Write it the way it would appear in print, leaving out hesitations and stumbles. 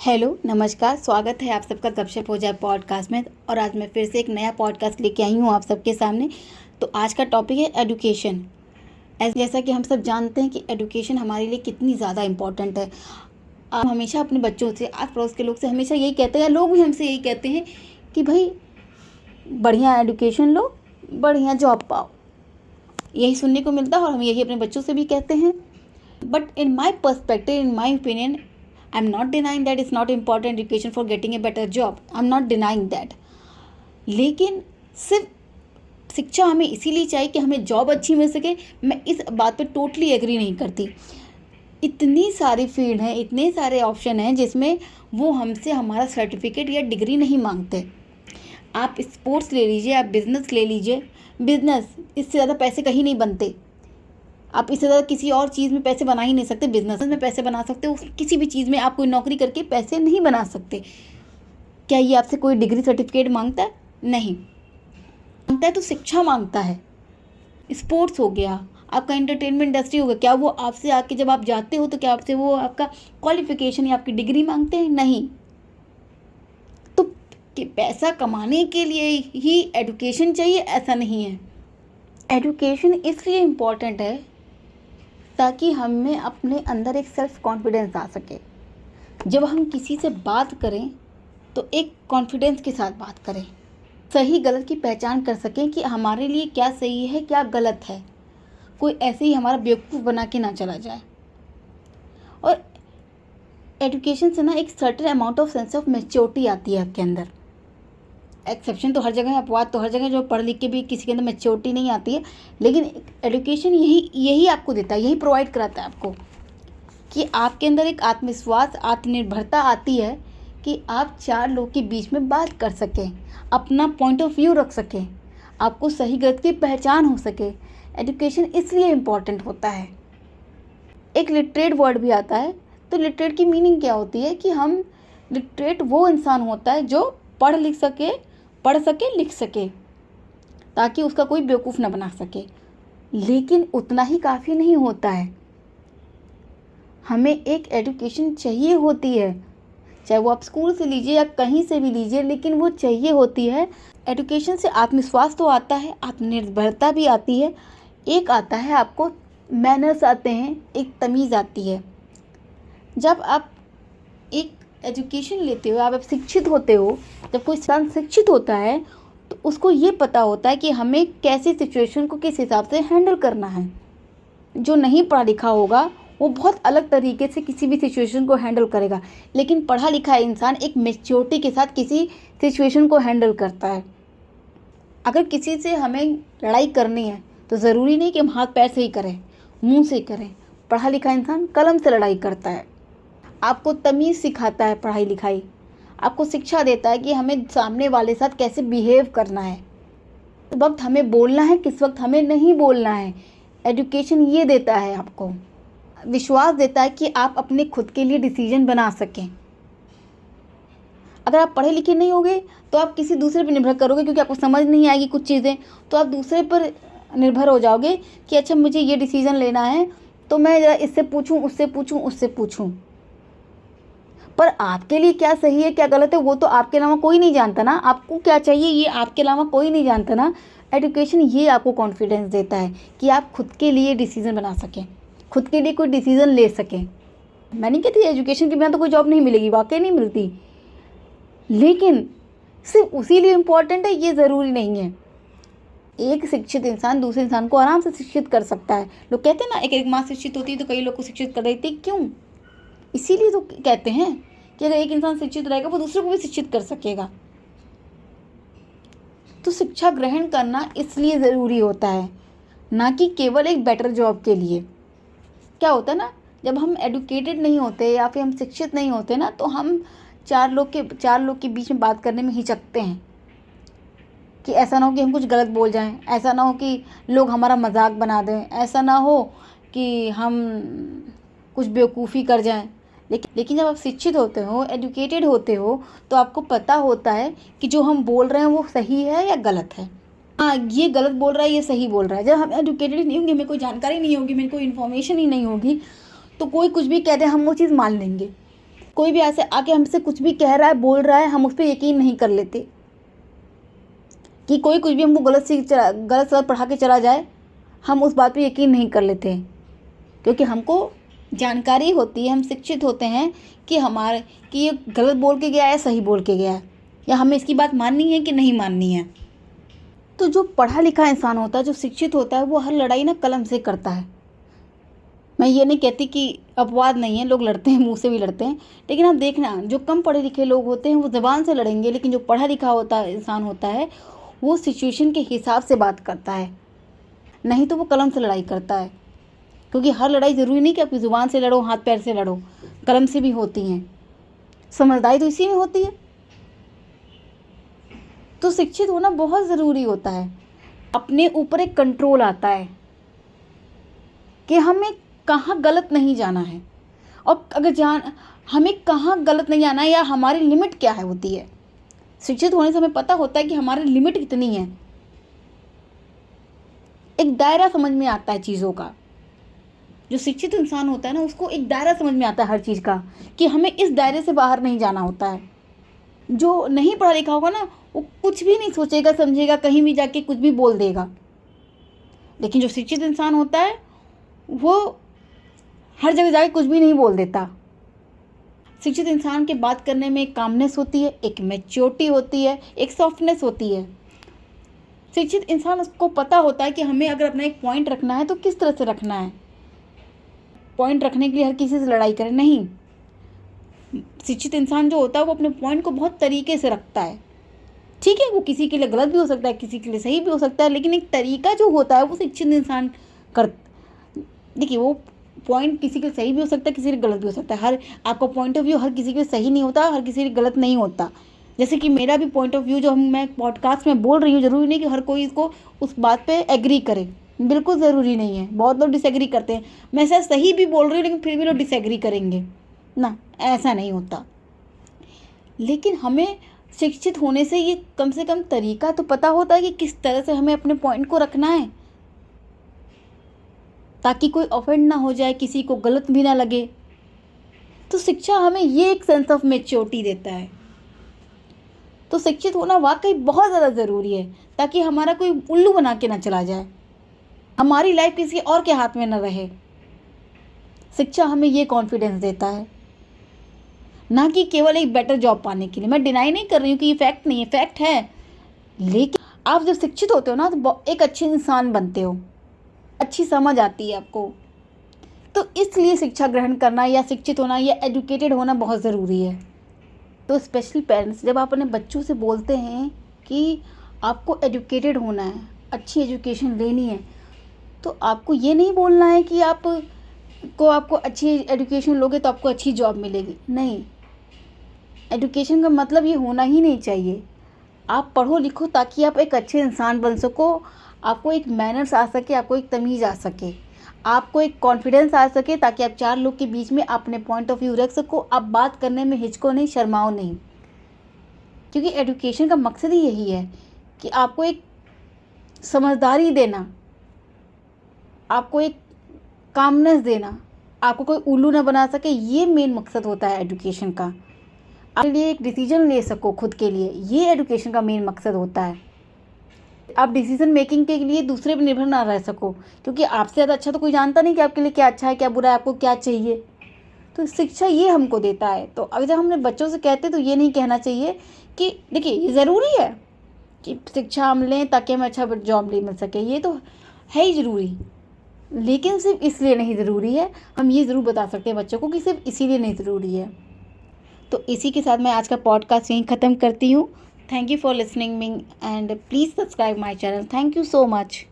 Hello नमस्कार, स्वागत है आप सबका गपशप हो जाए पॉडकास्ट में। और आज मैं फिर से एक नया पॉडकास्ट लेके आई हूँ आप सबके सामने। तो आज का टॉपिक है एजुकेशन। जैसा कि हम सब जानते हैं कि एजुकेशन हमारे लिए कितनी ज़्यादा इम्पॉर्टेंट है। आप हमेशा अपने बच्चों से, आस पड़ोस के लोग से हमेशा यही कहते हैं, या लोग भी हमसे यही कहते हैं कि भाई बढ़िया एजुकेशन लो, बढ़िया जॉब पाओ। यही सुनने को मिलता है और हम यही अपने बच्चों से भी कहते हैं। But in my perspective, in my opinion, I'm not denying that it's not important education for getting a better job. I'm not denying that. लेकिन सिर्फ शिक्षा हमें इसीलिए चाहिए कि हमें जॉब अच्छी मिल सके, मैं इस बात पे टोटली एग्री नहीं करती। इतनी सारी फील्ड हैं, इतने सारे ऑप्शन हैं जिसमें वो हमसे हमारा सर्टिफिकेट या डिग्री नहीं मांगते। आप स्पोर्ट्स ले लीजिए, आप बिज़नेस ले लीजिए। बिज़नेस इससे ज़्यादा पैसे कहीं नहीं बनते। आप इससे ज़्यादा किसी और चीज़ में पैसे बना ही नहीं सकते। बिजनेस में पैसे बना सकते हो, किसी भी चीज़ में आप कोई नौकरी करके पैसे नहीं बना सकते। क्या ये आपसे कोई डिग्री सर्टिफिकेट मांगता है? नहीं मांगता है तो शिक्षा मांगता है। स्पोर्ट्स हो गया, आपका एंटरटेनमेंट इंडस्ट्री हो गया, क्या वो आपसे आके जब आप जाते हो तो क्या आपसे वो आपका क्वालिफिकेशन या आपकी डिग्री मांगते हैं? नहीं। तो कि पैसा कमाने के लिए ही एजुकेशन चाहिए ऐसा नहीं है। एजुकेशन इसलिए इम्पॉर्टेंट है ताकि हमें अपने अंदर एक सेल्फ कॉन्फिडेंस आ सके। जब हम किसी से बात करें तो एक कॉन्फिडेंस के साथ बात करें, सही गलत की पहचान कर सकें कि हमारे लिए क्या सही है क्या गलत है। कोई ऐसे ही हमारा बेवकूफ़ बना के ना चला जाए। और एजुकेशन से ना एक certain amount of sense of maturity आती है आपके अंदर। एक्सेप्शन तो हर जगह है, अपवाद तो हर जगह, जो पढ़ लिख के भी किसी के अंदर मैच्योरिटी नहीं आती है। लेकिन एजुकेशन यही आपको देता है, यही प्रोवाइड कराता है आपको कि आपके अंदर एक आत्मविश्वास, आत्मनिर्भरता आती है कि आप चार लोग के बीच में बात कर सकें, अपना पॉइंट ऑफ व्यू रख सकें, आपको सही गलत की पहचान हो सके। एजुकेशन इसलिए इम्पॉर्टेंट होता है। एक लिटरेट वर्ड भी आता है। तो लिटरेट की मीनिंग क्या होती है कि हम लिटरेट वो इंसान होता है जो पढ़ सके लिख सके, ताकि उसका कोई बेवकूफ़ ना बना सके। लेकिन उतना ही काफ़ी नहीं होता है। हमें एक एजुकेशन चाहिए होती है, चाहे वो आप स्कूल से लीजिए या कहीं से भी लीजिए, लेकिन वो चाहिए होती है। एजुकेशन से आत्मविश्वास तो आता है, आत्मनिर्भरता भी आती है, एक आता है आपको मैनर्स आते हैं, एक तमीज़ आती है। जब आप एक एजुकेशन लेते हो, आप शिक्षित होते हो, जब कोई इंसान शिक्षित होता है तो उसको ये पता होता है कि हमें कैसी सिचुएशन को किस हिसाब से हैंडल करना है। जो नहीं पढ़ा लिखा होगा वो बहुत अलग तरीके से किसी भी सिचुएशन को हैंडल करेगा, लेकिन पढ़ा लिखा इंसान एक मैच्योरिटी के साथ किसी सिचुएशन को हैंडल करता है। अगर किसी से हमें लड़ाई करनी है तो ज़रूरी नहीं कि हम हाथ पैर से ही करें, मुँह से करें। पढ़ा लिखा इंसान कलम से लड़ाई करता है। आपको तमीज़ सिखाता है पढ़ाई लिखाई, आपको शिक्षा देता है कि हमें सामने वाले साथ कैसे बिहेव करना है, किस वक्त हमें बोलना है, किस वक्त हमें नहीं बोलना है। एजुकेशन ये देता है, आपको विश्वास देता है कि आप अपने खुद के लिए डिसीजन बना सकें। अगर आप पढ़े लिखे नहीं होंगे तो आप किसी दूसरे पर निर्भर करोगे, क्योंकि आपको समझ नहीं आएगी कुछ चीज़ें, तो आप दूसरे पर निर्भर हो जाओगे कि अच्छा मुझे ये डिसीज़न लेना है तो मैं ज़रा इससे पूछूं, उससे पूछूं। पर आपके लिए क्या सही है क्या गलत है वो तो आपके अलावा कोई नहीं जानता ना। आपको क्या चाहिए ये आपके अलावा कोई नहीं जानता ना। एजुकेशन ये आपको कॉन्फिडेंस देता है कि आप खुद के लिए डिसीज़न बना सकें, खुद के लिए कोई डिसीज़न ले सकें। मैं नहीं कहती एजुकेशन के बिना तो कोई जॉब नहीं मिलेगी, वाकई नहीं मिलती, लेकिन सिर्फ उसी लिए इम्पॉर्टेंट है ये ज़रूरी नहीं है। एक शिक्षित इंसान दूसरे इंसान को आराम से शिक्षित कर सकता है। लोग कहते हैं ना एक माँ शिक्षित होती है तो कई लोग को शिक्षित कर देती, क्यों? इसीलिए तो कहते हैं कि अगर एक इंसान शिक्षित रहेगा वो दूसरे को भी शिक्षित कर सकेगा। तो शिक्षा ग्रहण करना इसलिए ज़रूरी होता है, ना कि केवल एक बेटर जॉब के लिए। क्या होता है ना, जब हम एडुकेटेड नहीं होते या फिर हम शिक्षित नहीं होते ना, तो हम चार लोग के बीच में बात करने में हिचकते हैं कि ऐसा ना हो कि हम कुछ गलत बोल जाएं, ऐसा ना हो कि लोग हमारा मजाक बना दें, ऐसा ना हो कि हम कुछ बेवकूफ़ी कर जाएं। लेकिन जब आप शिक्षित होते हो, एजुकेटेड होते हो, तो आपको पता होता है कि जो हम बोल रहे हैं वो सही है या गलत है। हाँ, ये गलत बोल रहा है, ये सही बोल रहा है। जब हम एजुकेटेड नहीं होंगे, हमें कोई जानकारी नहीं होगी, मेरे को इन्फॉर्मेशन ही नहीं होगी, तो कोई कुछ भी कह दे हम वो चीज़ मान लेंगे। कोई भी ऐसे आके हमसे कुछ भी कह रहा है, बोल रहा है, हम उस पर यकीन नहीं कर लेते कि कोई कुछ भी हमको गलत सलत पढ़ा के चला जाए, हम उस बात पे यकीन नहीं कर लेते क्योंकि हमको जानकारी होती है, हम शिक्षित होते हैं कि ये गलत बोल के गया है, सही बोल के गया है, या हमें इसकी बात माननी है कि नहीं माननी है। तो जो पढ़ा लिखा इंसान होता है, जो शिक्षित होता है, वो हर लड़ाई ना कलम से करता है। मैं ये नहीं कहती कि अपवाद नहीं है, लोग लड़ते हैं, मुंह से भी लड़ते हैं, लेकिन आप देखना जो कम पढ़े लिखे लोग होते हैं वो ज़बान से लड़ेंगे, लेकिन जो पढ़ा लिखा होता इंसान होता है वो सिचुएशन के हिसाब से बात करता है, नहीं तो वो कलम से लड़ाई करता है। क्योंकि हर लड़ाई ज़रूरी नहीं कि आप ज़ुबान से लड़ो, हाथ पैर से लड़ो, कलम से भी होती हैं। समझदारी तो इसी में होती है। तो शिक्षित होना बहुत ज़रूरी होता है। अपने ऊपर एक कंट्रोल आता है कि हमें कहाँ गलत नहीं जाना है, और अगर हमें कहाँ गलत नहीं जाना है या हमारी लिमिट क्या है होती है। शिक्षित होने से हमें पता होता है कि हमारी लिमिट कितनी है, एक दायरा समझ में आता है चीज़ों का। जो शिक्षित इंसान होता है ना, उसको एक दायरा समझ में आता है हर चीज़ का, कि हमें इस दायरे से बाहर नहीं जाना होता है। जो नहीं पढ़ा लिखा होगा ना, वो कुछ भी नहीं सोचेगा समझेगा, कहीं भी जाके कुछ भी बोल देगा। लेकिन जो शिक्षित इंसान होता है वो हर जगह जाके कुछ भी नहीं बोल देता। शिक्षित इंसान के बात करने में एक कामनेस होती है, एक मैच्योरिटी होती है, एक सॉफ्टनेस होती है। शिक्षित इंसान उसको पता होता है कि हमें अगर अपना एक पॉइंट रखना है तो किस तरह से रखना है। पॉइंट रखने के लिए हर किसी से लड़ाई करे नहीं। शिक्षित इंसान जो होता है वो अपने पॉइंट को बहुत तरीके से रखता है। ठीक है, वो किसी के लिए गलत भी हो सकता है, किसी के लिए सही भी हो सकता है, लेकिन एक तरीका जो होता है वो शिक्षित इंसान देखिए, वो पॉइंट किसी के सही भी हो सकता है, किसी के गलत भी हो सकता है। हर आपका पॉइंट ऑफ व्यू हर किसी के सही नहीं होता, हर किसी के गलत नहीं होता। जैसे कि मेरा भी पॉइंट ऑफ व्यू जो मैं पॉडकास्ट में बोल रही हूँ, ज़रूरी नहीं कि हर कोई इसको उस बात पे एग्री करे, बिल्कुल ज़रूरी नहीं है। बहुत लोग डिसएग्री करते हैं, मैं शायद सही भी बोल रही हूँ लेकिन फिर भी लोग डिसएग्री करेंगे ना, ऐसा नहीं होता। लेकिन हमें शिक्षित होने से ये कम से कम तरीका तो पता होता है कि किस तरह से हमें अपने पॉइंट को रखना है, ताकि कोई ऑफेंड ना हो जाए, किसी को गलत भी ना लगे। तो शिक्षा हमें ये एक सेंस ऑफ मैच्योरिटी देता है। तो शिक्षित होना वाकई बहुत ज़्यादा ज़रूरी है, ताकि हमारा कोई उल्लू बना के ना चला जाए, हमारी लाइफ किसी और के हाथ में ना रहे। शिक्षा हमें ये कॉन्फिडेंस देता है, ना कि केवल एक बेटर जॉब पाने के लिए। मैं डिनाई नहीं कर रही हूँ कि ये फैक्ट नहीं है, फैक्ट है। लेकिन आप जब शिक्षित होते हो ना तो एक अच्छे इंसान बनते हो, अच्छी समझ आती है आपको। तो इसलिए शिक्षा ग्रहण करना या शिक्षित होना या एजुकेटेड होना बहुत ज़रूरी है। तो स्पेशली पेरेंट्स जब आप अपने बच्चों से बोलते हैं कि आपको एजुकेटेड होना है, अच्छी एजुकेशन लेनी है, तो आपको ये नहीं बोलना है कि आपको अच्छी एजुकेशन लोगे तो आपको अच्छी जॉब मिलेगी। नहीं, एजुकेशन का मतलब ये होना ही नहीं चाहिए। आप पढ़ो लिखो ताकि आप एक अच्छे इंसान बन सको, आपको एक मैनर्स आ सके, आपको एक तमीज़ आ सके, आपको एक कॉन्फिडेंस आ सके, ताकि आप चार लोग के बीच में अपने पॉइंट ऑफ व्यू रख सको, आप बात करने में हिचको नहीं, शर्माओ नहीं। क्योंकि एजुकेशन का मकसद ही यही है कि आपको एक समझदारी देना, आपको एक कामनेस देना, आपको कोई उल्लू ना बना सके। ये मेन मकसद होता है एजुकेशन का। आपके लिए एक डिसीजन ले सको खुद के लिए, ये एजुकेशन का मेन मकसद होता है। आप डिसीजन मेकिंग के लिए दूसरे पर निर्भर ना रह सको, क्योंकि आपसे ज़्यादा अच्छा तो कोई जानता नहीं कि आपके लिए क्या अच्छा है, क्या बुरा है, आपको क्या चाहिए। तो शिक्षा ये हमको देता है। तो अगर जब हमने बच्चों से कहते तो ये नहीं कहना चाहिए कि देखिए ये ज़रूरी है कि शिक्षा हम लें ताकि हमें अच्छा जॉब मिल सके, ये तो है ही ज़रूरी, लेकिन सिर्फ इसलिए नहीं ज़रूरी है। हम ये ज़रूर बता सकते हैं बच्चों को कि सिर्फ इसीलिए नहीं ज़रूरी है। तो इसी के साथ मैं आज का पॉडकास्ट यहीं ख़त्म करती हूँ। Thank you for listening me and please subscribe my channel. Thank you so much.